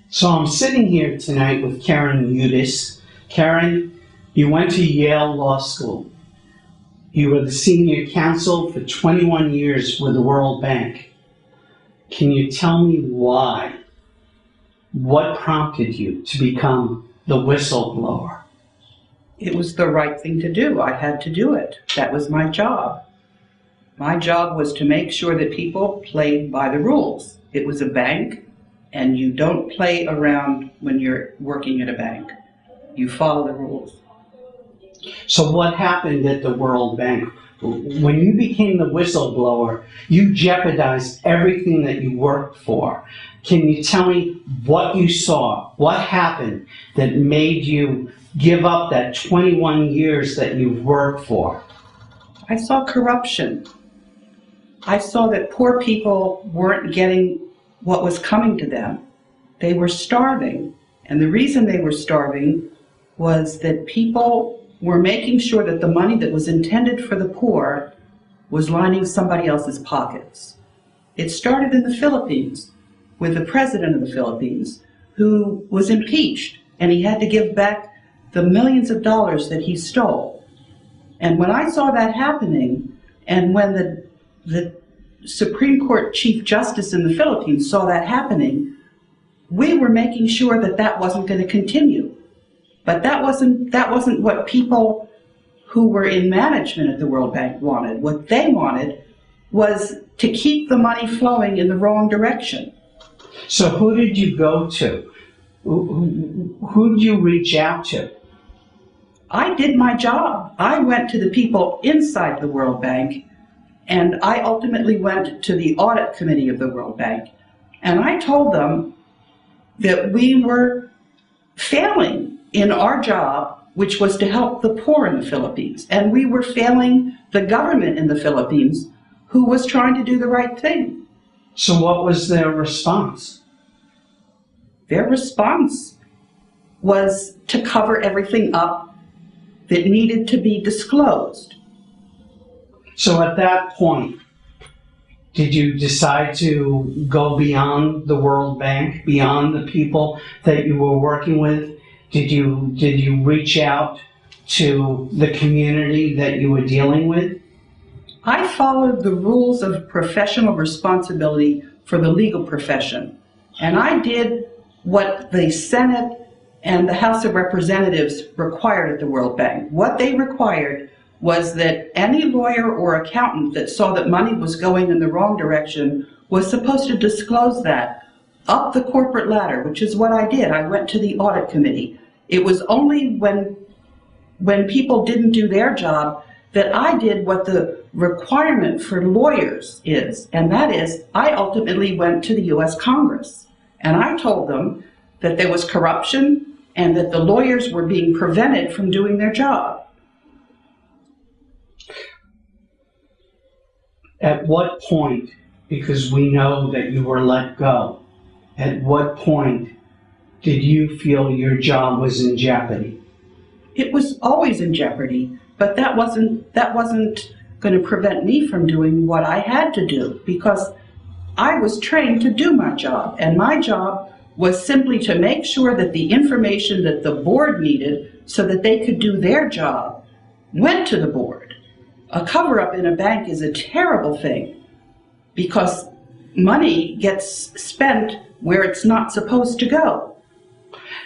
So I'm sitting here tonight with Karen Hudes. Karen, you went to Yale Law School. You were the senior counsel for 21 years with the World Bank. Can you tell me why? What prompted you to become the whistleblower? It was the right thing to do. I had to do it. That was my job. My job was to make sure that people played by the rules. It was a bank, and you don't play around when you're working at a bank. You follow the rules. So what happened at the World Bank? When you became the whistleblower, you jeopardized everything that you worked for. Can you tell me what you saw? What happened that made you give up that 21 years that you've worked for? I saw corruption. I saw that poor people weren't getting what was coming to them. They were starving. And the reason they were starving was that people were making sure that the money that was intended for the poor was lining somebody else's pockets. It started in the Philippines with the president of the Philippines, who was impeached, and he had to give back the millions of dollars that he stole. And when I saw that happening, and when the Supreme Court Chief Justice in the Philippines saw that happening, we were making sure that that wasn't going to continue. But that wasn't what people who were in management at the World Bank wanted. What they wanted was to keep the money flowing in the wrong direction. So who did you go to? Who did you reach out to? I did my job. I went to the people inside the World Bank, and I ultimately went to the audit committee of the World Bank, and I told them that we were failing in our job, which was to help the poor in the Philippines, and we were failing the government in the Philippines, who was trying to do the right thing. So what was their response? Their response was to cover everything up that needed to be disclosed. So at that point, did you decide to go beyond the World Bank, beyond the people that you were working with? Did you reach out to the community that you were dealing with? I followed the rules of professional responsibility for the legal profession, and I did what the Senate and the House of Representatives required at the World Bank. What they required was that any lawyer or accountant that saw that money was going in the wrong direction was supposed to disclose that up the corporate ladder, which is what I did. I went to the audit committee. It was only when people didn't do their job that I did what the requirement for lawyers is, and that is I ultimately went to the U.S. Congress, and I told them that there was corruption and that the lawyers were being prevented from doing their job. At what point, because we know that you were let go, at what point did you feel your job was in jeopardy? It was always in jeopardy, but that wasn't going to prevent me from doing what I had to do, because I was trained to do my job, and my job was simply to make sure that the information that the board needed so that they could do their job went to the board. A cover-up in a bank is a terrible thing because money gets spent where it's not supposed to go.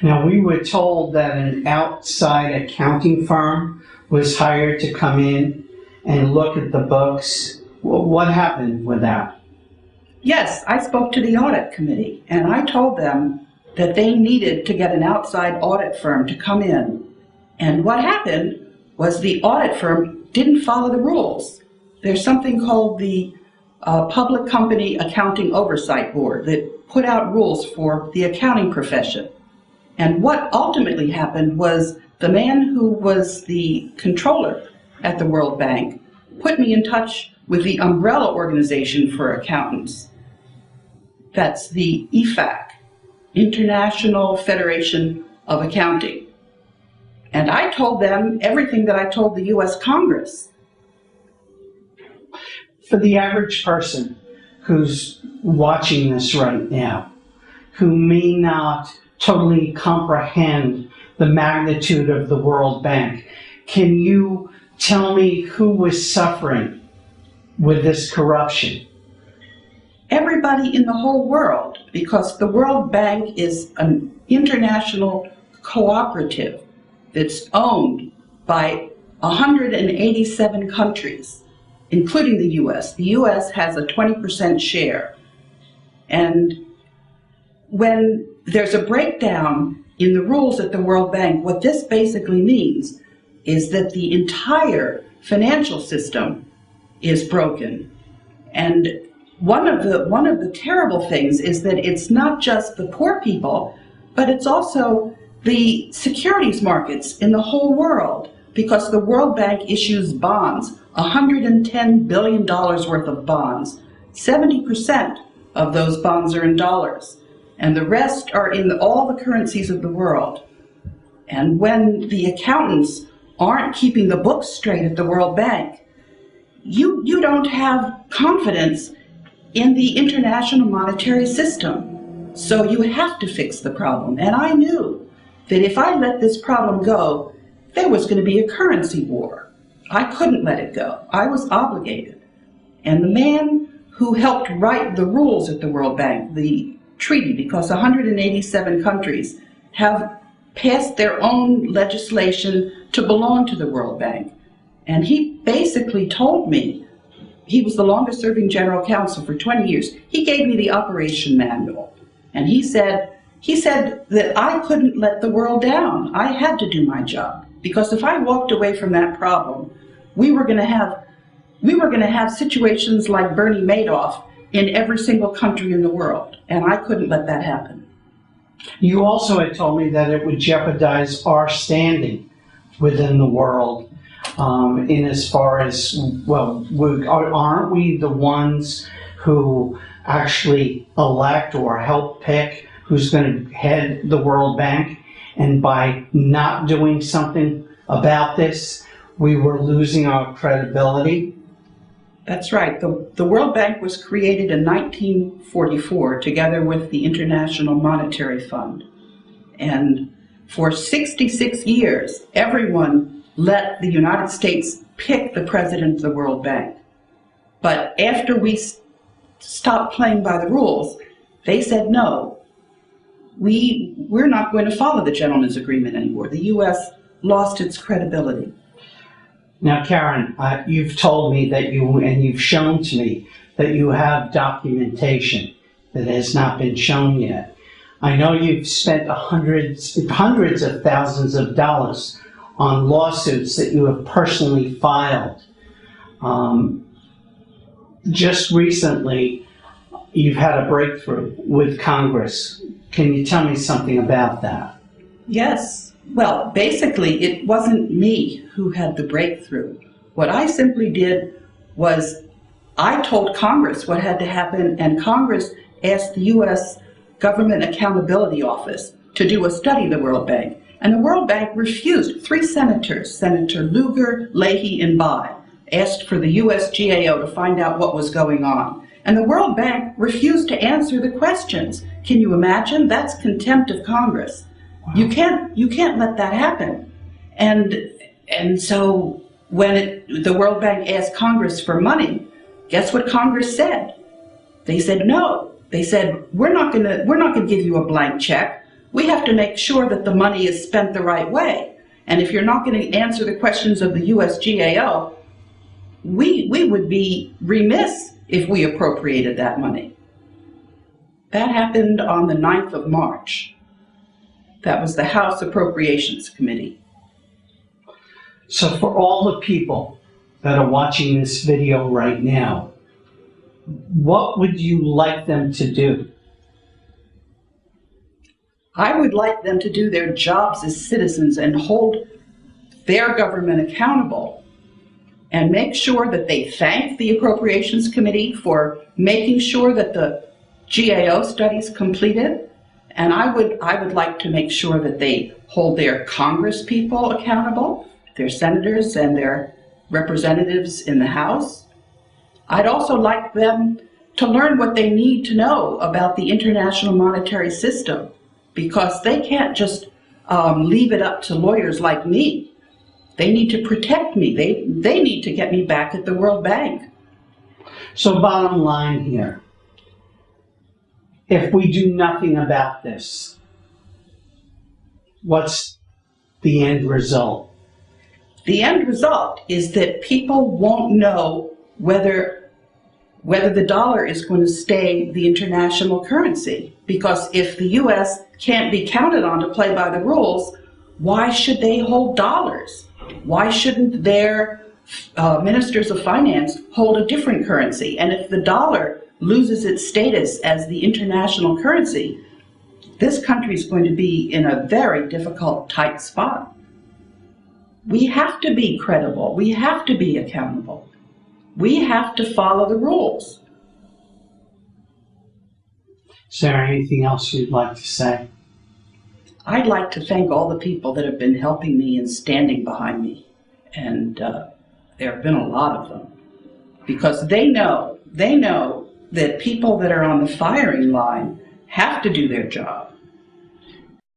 Now, we were told that an outside accounting firm was hired to come in and look at the books. What happened with that? Yes, I spoke to the audit committee, and I told them that they needed to get an outside audit firm to come in. And what happened was the audit firm didn't follow the rules. There's something called the Public Company Accounting Oversight Board that put out rules for the accounting profession. And what ultimately happened was the man who was the controller at the World Bank put me in touch with the umbrella organization for accountants. That's the IFAC, International Federation of Accounting. And I told them everything that I told the U.S. Congress. For the average person who's watching this right now, who may not totally comprehend the magnitude of the World Bank. Can you tell me who was suffering with this corruption? Everybody in the whole world, because the World Bank is an international cooperative that's owned by 187 countries, including the U.S. The U.S. has a 20% share. And when there's a breakdown in the rules at the World Bank, what this basically means is that the entire financial system is broken. And one of the terrible things is that it's not just the poor people, but it's also the securities markets in the whole world, because the World Bank issues bonds, $110 billion worth of bonds. 70% of those bonds are in dollars, and the rest are in all the currencies of the world. And when the accountants aren't keeping the books straight at the World Bank, you don't have confidence in the international monetary system. So you have to fix the problem. And I knew that if I let this problem go, there was going to be a currency war. I couldn't let it go. I was obligated. And the man who helped write the rules at the World Bank, the treaty, because 187 countries have passed their own legislation to belong to the World Bank. And he basically told me, he was the longest serving general counsel for 20 years. He gave me the operation manual. And he said that I couldn't let the world down. I had to do my job. Because if I walked away from that problem, we were going to have situations like Bernie Madoff in every single country in the world. And I couldn't let that happen. You also had told me that it would jeopardize our standing within the world. In as far as, well, aren't we the ones who actually elect or help pick who's going to head the World Bank? And by not doing something about this, we were losing our credibility? That's right. The World Bank was created in 1944 together with the International Monetary Fund. And for 66 years, everyone let the United States pick the president of the World Bank. But after we stopped playing by the rules, they said, no, we're not going to follow the gentleman's agreement anymore. The U.S. lost its credibility. Now, Karen, you've told me that you've shown to me that you have documentation that has not been shown yet. I know you've spent hundreds of thousands of dollars on lawsuits that you have personally filed. Just recently, you've had a breakthrough with Congress. Can you tell me something about that? Yes. Well, basically, it wasn't me who had the breakthrough. What I simply did was I told Congress what had to happen, and Congress asked the U.S. Government Accountability Office to do a study of the World Bank. And the World Bank refused. 3 senators, Senator Lugar, Leahy, and Bayh, asked for the US GAO to find out what was going on. And the World Bank refused to answer the questions. Can you imagine? That's contempt of Congress. Wow. You can't let that happen. And so when the World Bank asked Congress for money, guess what Congress said? They said no. They said, we're not gonna give you a blank check. We have to make sure that the money is spent the right way. And if you're not going to answer the questions of the US GAO, we would be remiss if we appropriated that money. That happened on the 9th of March. That was the House Appropriations Committee. So for all the people that are watching this video right now, what would you like them to do? I would like them to do their jobs as citizens and hold their government accountable and make sure that they thank the Appropriations Committee for making sure that the GAO studies completed. And I would like to make sure that they hold their Congress people accountable, their senators and their representatives in the House. I'd also like them to learn what they need to know about the international monetary system, because they can't just leave it up to lawyers like me. They need to protect me. They need to get me back at the World Bank. So bottom line here, if we do nothing about this, what's the end result? The end result is that people won't know whether the dollar is going to stay the international currency. Because if the U.S. can't be counted on to play by the rules, why should they hold dollars? Why shouldn't their ministers of finance hold a different currency? And if the dollar loses its status as the international currency, this country is going to be in a very difficult, tight spot. We have to be credible. We have to be accountable. We have to follow the rules. Is there anything else you'd like to say? I'd like to thank all the people that have been helping me and standing behind me. And there have been a lot of them. Because they know that people that are on the firing line have to do their job.